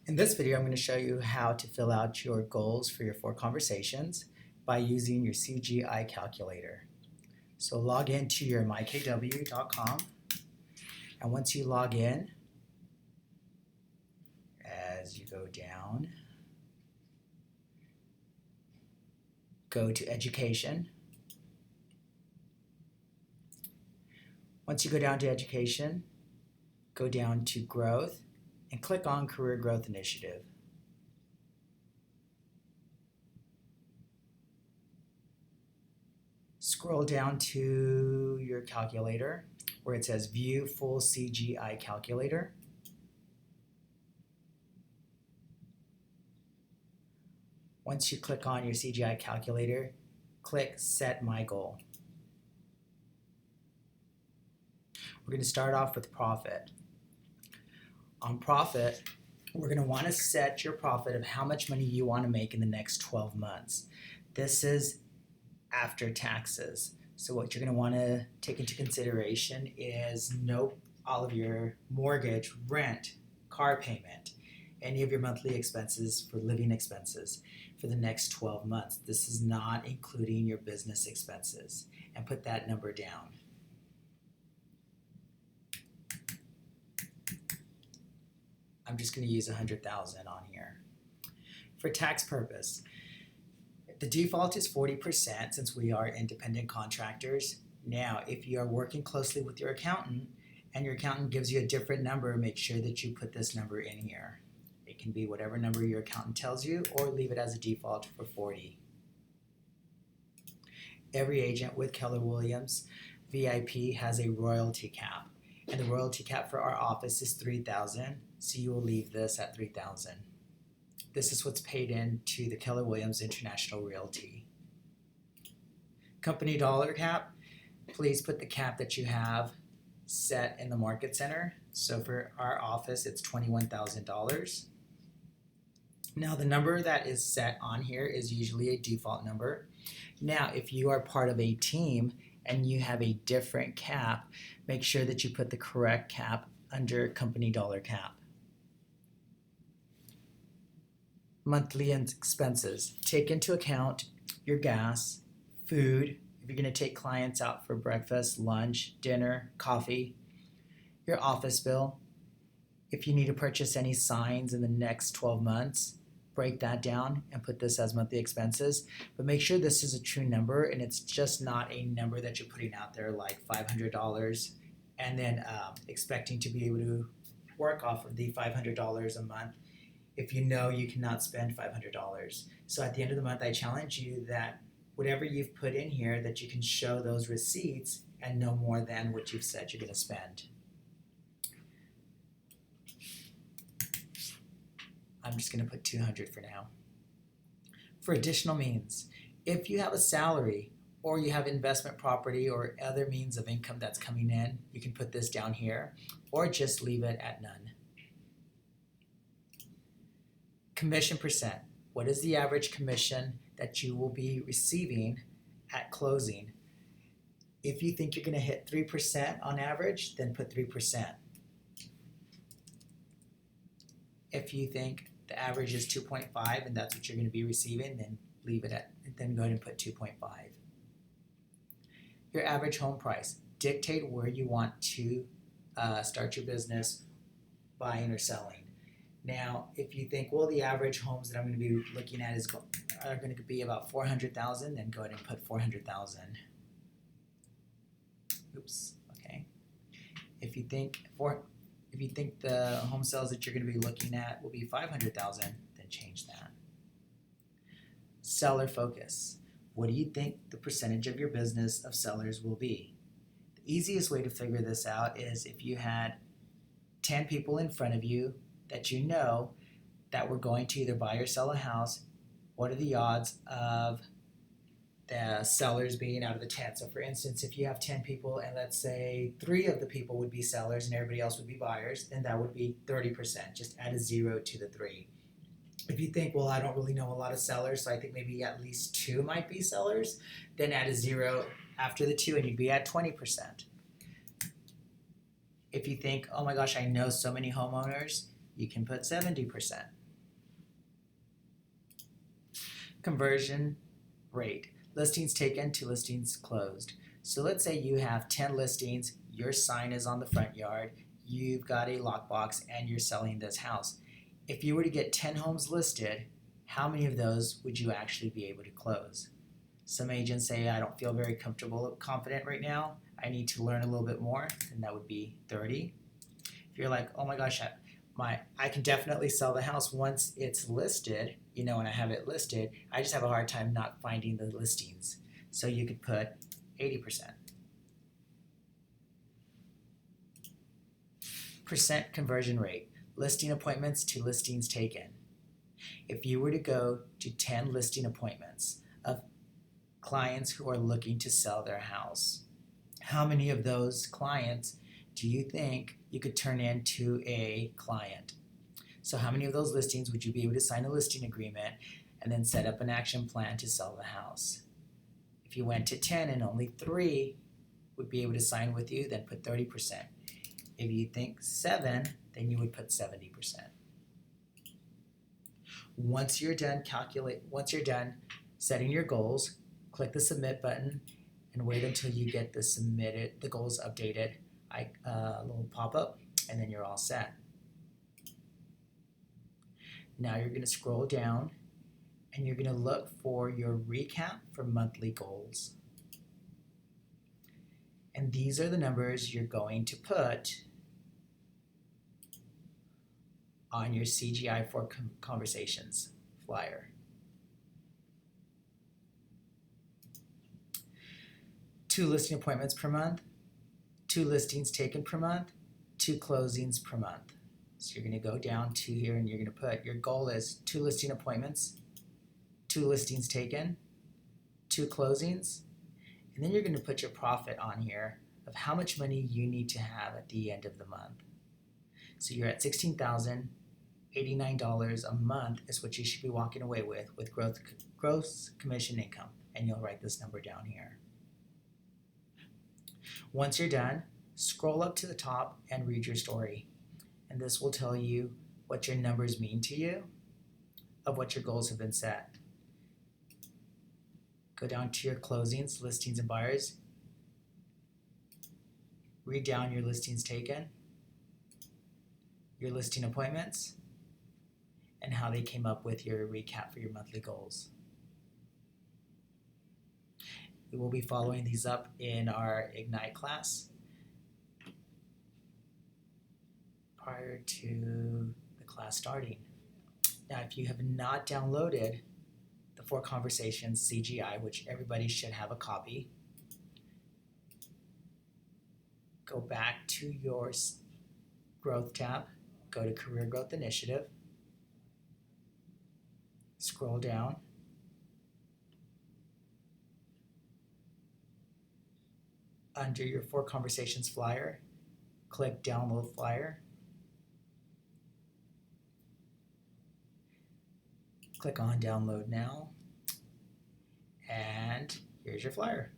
In this video, I'm going to show you how to fill out your goals for your 4 conversations by using your CGI calculator. So log into your mykw.com, and once you log in, as you go down, go to education. Once you go down to education, go down to growth and click on Career Growth Initiative. Scroll down to your calculator where it says View Full CGI Calculator. Once you click on your CGI calculator, click Set My Goal. We're going to start off with profit. On profit, we're going to want to set your profit of how much money you want to make in the next 12 months. This is after taxes. So what you're going to want to take into consideration is all of your mortgage, rent, car payment, any of your monthly expenses for living expenses for the next 12 months. This is not including your business expenses, and put that number down. I'm just going to use 100,000 on here. For tax purpose, the default is 40% since we are independent contractors. Now, if you are working closely with your accountant and your accountant gives you a different number, make sure that you put this number in here. It can be whatever number your accountant tells you, or leave it as a default for 40. Every agent with Keller Williams VIP has a royalty cap, and the royalty cap for our office is $3,000, so you will leave this at $3,000. This is what's paid into the Keller Williams International Realty. Company dollar cap, please put the cap that you have set in the market center. So for our office, it's $21,000. Now the number that is set on here is usually a default number. Now if you are part of a team and you have a different cap, make sure that you put the correct cap under company dollar cap. Monthly expenses. Take into account your gas, food, if you're going to take clients out for breakfast, lunch, dinner, coffee, your office bill. If you need to purchase any signs in the next 12 months, break that down and put this as monthly expenses. But make sure this is a true number and it's just not a number that you're putting out there like $500 and then expecting to be able to work off of the $500 a month if you know you cannot spend $500. So at the end of the month, I challenge you that whatever you've put in here, that you can show those receipts and no more than what you've said you're going to spend. I'm just going to put 200 for now. For additional means, if you have a salary or you have investment property or other means of income that's coming in, you can put this down here or just leave it at none. Commission percent. What is the average commission that you will be receiving at closing? If you think you're going to hit 3% on average, then put 3%. If you think the average is 2.5 and that's what you're going to be receiving, then leave it at, then go ahead and put 2.5. Your average home price. Dictate where you want to start your business buying or selling. Now, if you think, well, the average homes that I'm going to be looking at are going to be about 400,000, then go ahead and put 400,000. Oops. Okay. If you think the home sales that you're going to be looking at will be 500,000, then change that. Seller focus. What do you think the percentage of your business of sellers will be? The easiest way to figure this out is if you had 10 people in front of you that you know that were going to either buy or sell a house, what are the odds of the sellers being out of the 10? So for instance, if you have 10 people and let's say 3 of the people would be sellers and everybody else would be buyers, then that would be 30%. Just add a 0 to the 3. If you think, well, I don't really know a lot of sellers, so I think maybe at least 2 might be sellers, then add a 0 after the 2 and you'd be at 20%. If you think, oh my gosh, I know so many homeowners, you can put 70%. Conversion rate, listings taken to listings closed. So let's say you have 10 listings, your sign is on the front yard, you've got a lockbox, and you're selling this house. If you were to get 10 homes listed, how many of those would you actually be able to close? Some agents say, I don't feel very confident right now, I need to learn a little bit more, and that would be 30. If you're like, oh my gosh, I can definitely sell the house once it's listed, and I have it listed, I just have a hard time not finding the listings. So you could put 80%. Percent conversion rate, listing appointments to listings taken. If you were to go to 10 listing appointments of clients who are looking to sell their house, how many of those clients do you think you could turn into a client? So how many of those listings would you be able to sign a listing agreement and then set up an action plan to sell the house? If you went to 10 and only 3 would be able to sign with you, then put 30%. If you think 7, then you would put 70%. Once you're done setting your goals, click the submit button and wait until you get the goals updated, a little pop-up, and then you're all set. Now you're going to scroll down and you're going to look for your recap for monthly goals. And these are the numbers you're going to put on your CGI for Conversations flyer. 2 listing appointments per month, 2 listings taken per month, 2 closings per month. So you're going to go down to here and you're going to put your goal is 2 listing appointments, 2 listings taken, 2 closings, and then you're going to put your profit on here of how much money you need to have at the end of the month. So you're at $16,089 a month is what you should be walking away with gross commission income, and you'll write this number down here. Once you're done, scroll up to the top and read your story. And this will tell you what your numbers mean to you, of what your goals have been set. Go down to your closings, listings, and buyers. Read down your listings taken, your listing appointments, and how they came up with your recap for your monthly goals. We will be following these up in our Ignite class prior to the class starting. Now, if you have not downloaded the For Conversations CGI, which everybody should have a copy, go back to your Growth tab, go to Career Growth Initiative, scroll down, under your For Conversations flyer, click Download Flyer, click on Download Now, and here's your flyer.